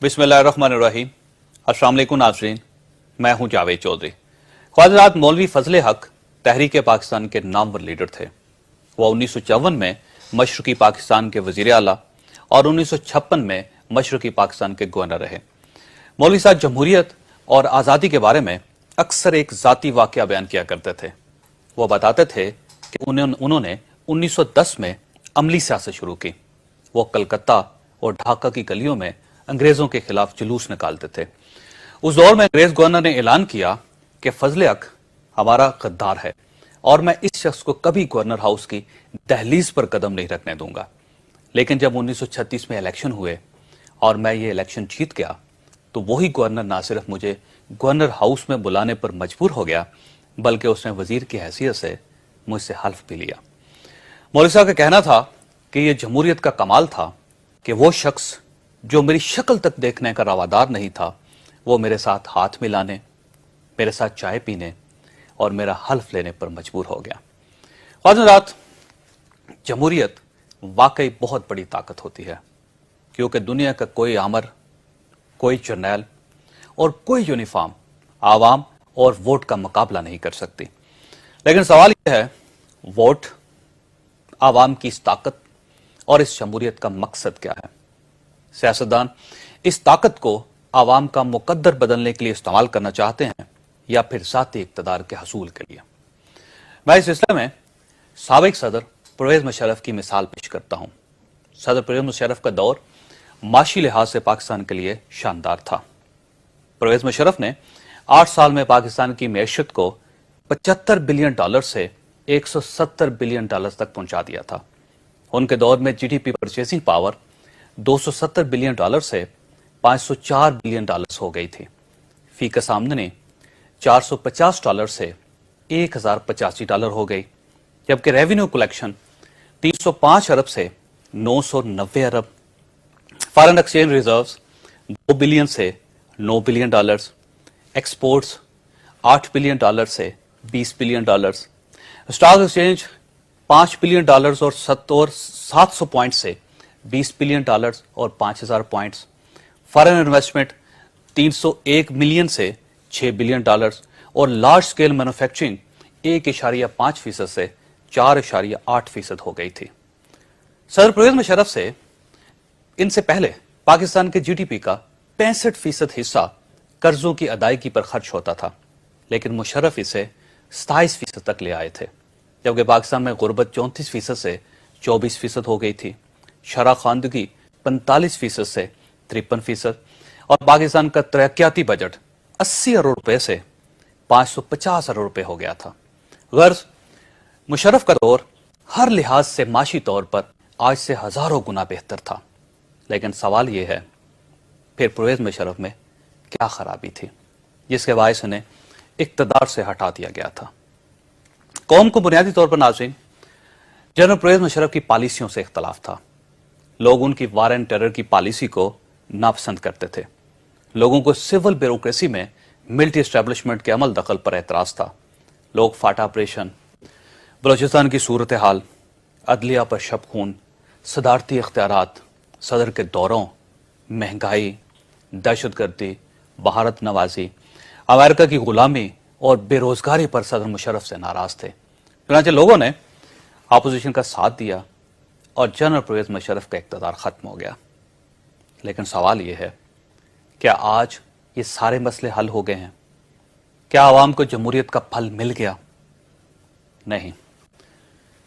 बिस्मिल्लाहिर्रहमानिर्रहीम। अस्सलाम वालेकुम नाज़रीन, मैं हूं जावेद चौधरी। ख्वाजरात मौलवी फजल हक तहरीक पाकिस्तान के नामवर लीडर थे। वह 1954 में मशरकी पाकिस्तान के वजीर आला और 1956 में मशरकी पाकिस्तान के गवर्नर रहे। मौलवी साहब जमहूरियत और आज़ादी के बारे में अक्सर एक ज़ाती वाक़या बयान किया करते थे। वो बताते थे कि उन्होंने 1910 में अमली सियासत शुरू की। वो कलकत्ता और ढाका की गलियों में अंग्रेजों के खिलाफ जुलूस निकालते थे। उस दौर में अंग्रेज गवर्नर ने ऐलान किया कि फजल हक हमारा गद्दार है और मैं इस शख्स को कभी गवर्नर हाउस की दहलीज पर कदम नहीं रखने दूंगा। लेकिन जब 1936 में इलेक्शन हुए और मैं ये इलेक्शन जीत गया तो वही गवर्नर ना सिर्फ मुझे गवर्नर हाउस में बुलाने पर मजबूर हो गया बल्कि उसने वजीर की हैसियत से मुझसे हल्फ भी लिया। मौलवी साहब का कहना था कि यह जमहूरियत का कमाल था कि वो शख्स जो मेरी शक्ल तक देखने का रवादार नहीं था वो मेरे साथ हाथ मिलाने, मेरे साथ चाय पीने और मेरा हल्फ लेने पर मजबूर हो गया। ख्वाजरात, जमहूरियत वाकई बहुत बड़ी ताकत होती है क्योंकि दुनिया का कोई आमर, कोई जर्नैल और कोई यूनिफॉर्म आवाम और वोट का मुकाबला नहीं कर सकती। लेकिन सवाल यह है, वोट, आवाम की इस ताकत और इस जमहूरियत का मकसद क्या है? सियासतदान इस ताकत को आवाम का मुकद्दर बदलने के लिए इस्तेमाल करना चाहते हैं या फिर ज़ाती इक़्तिदार के हसूल के लिए? मैं इस सिलसिले में साबिक सदर परवेज़ मुशर्रफ की मिसाल पेश करता हूं। सदर परवेज़ मुशर्रफ का दौर माशी लिहाज से पाकिस्तान के लिए शानदार था। परवेज़ मुशर्रफ ने 8 साल में पाकिस्तान की मैशत को $75 बिलियन से $170 बिलियन तक पहुंचा दिया था। उनके दौर में जीडीपी परचेसिंग पावर $270 बिलियन से $504 बिलियन हो गई थी। फी कस आमदनी $450 से $1085 हो गई, जबकि रेवेन्यू कलेक्शन 305 अरब से 990 अरब, फॉरेन एक्सचेंज रिजर्व्स 2 बिलियन से $9 बिलियन, एक्सपोर्ट्स $8 बिलियन से $20 बिलियन, स्टॉक एक्सचेंज $5 बिलियन और 700 पॉइंट से $20 बिलियन और 5000 पॉइंट्स, फॉरेन इन्वेस्टमेंट 301 मिलियन से $6 बिलियन और लार्ज स्केल मैन्युफैक्चरिंग 1.5% से 4.8% हो गई थी। सदर परवेज़ मुशर्रफ से इनसे पहले पाकिस्तान के जीडीपी का 65% हिस्सा कर्जों की अदायगी पर खर्च होता था, लेकिन मुशर्रफ इसे 27% तक ले आए थे, जबकि पाकिस्तान में गुर्बत 34% से 24% हो गई थी, शरह खानदगी 45% से 53% और पाकिस्तान का तरक्याती बजट 80 अरब रुपए से 550 अरब रुपए हो गया था। गर्ज मुशर्रफ का दौर हर लिहाज से माशी तौर पर आज से हजारों गुना बेहतर था, लेकिन सवाल यह है, फिर परवेज़ मुशर्रफ में क्या खराबी थी जिसके बायस उन्हें इक़्तिदार से हटा दिया गया था? कौम को बुनियादी तौर पर नाज़रीन जनरल परवेज़ मुशर्रफ की पॉलिसियों से इख्तलाफ था। लोग उनकी वार एंड टेरर की पॉलिसी को नापसंद करते थे। लोगों को सिविल ब्यूरोक्रेसी में मिलिट्री एस्टेब्लिशमेंट के अमल दखल पर एतराज था। लोग फाटा ऑपरेशन, बलोचिस्तान की सूरत हाल, अदलिया पर शब खून, सदारती इख्तियारात, सदर के दौरों, महंगाई, दहशतगर्दी, भारत नवाजी, अमेरिका की गुलामी और बेरोजगारी पर सदर मुशर्रफ से नाराज थे। चुनांचे लोगों ने अपोजिशन का साथ दिया और जनरल परवेज़ मुशर्रफ का इक़्तिदार खत्म हो गया। लेकिन सवाल यह है, क्या आज ये सारे मसले हल हो गए हैं? क्या आवाम को जमहूरियत का फल मिल गया? नहीं,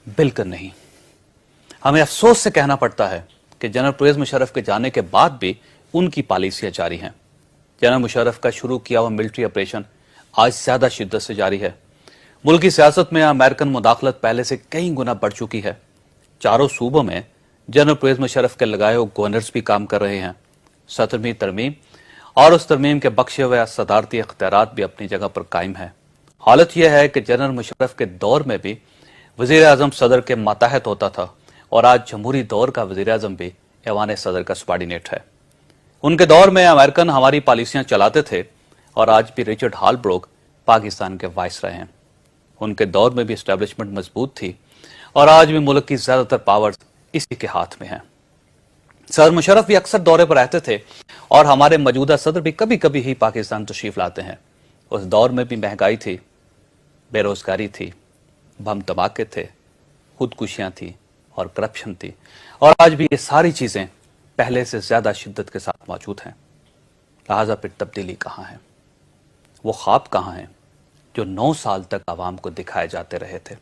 बिल्कुल नहीं। हमें अफसोस से कहना पड़ता है कि जनरल परवेज़ मुशर्रफ के जाने के बाद भी उनकी पॉलिसियां जारी हैं। जनरल मुशर्रफ का शुरू किया हुआ मिलिट्री ऑपरेशन आज ज्यादा शिद्दत से जारी है। मुल्क की सियासत में अमेरिकन मुदाखलत पहले से कई गुना बढ़ चुकी है। चारों सूबों में जनरल परवेज़ मुशर्रफ के लगाए हुए गवर्नर्स भी काम कर रहे हैं। 17वीं तरमीम और उस तरमीम के बख्शे हुए सदारती इख्तियारात भी अपनी जगह पर कायम है। हालत यह है कि जनरल मुशर्रफ के दौर में भी वज़ीर आज़म सदर के मातहत होता था और आज जमहूरी दौर का वज़ीर आज़म भी ऐवान सदर का सबॉर्डिनेट है। उनके दौर में अमेरिकन हमारी पॉलिसियां चलाते थे और आज भी रिचर्ड हालब्रोक पाकिस्तान के वाइस रहे हैं। उनके दौर में भी एस्टेब्लिशमेंट मजबूत थी और आज भी मुल्क की ज्यादातर पावर्स इसी के हाथ में हैं। सर मुशर्रफ भी अक्सर दौरे पर रहते थे और हमारे मौजूदा सदर भी कभी कभी ही पाकिस्तान तशरीफ लाते हैं। उस दौर में भी महंगाई थी, बेरोजगारी थी, बम धमाके थे, खुदकुशियां थी और करप्शन थी, और आज भी ये सारी चीजें पहले से ज्यादा शिद्दत के साथ मौजूद हैं। लिहाजा फिर तब्दीली कहाँ है? वो ख्वाब कहाँ हैं जो 9 साल तक आवाम को दिखाए जाते रहे थे?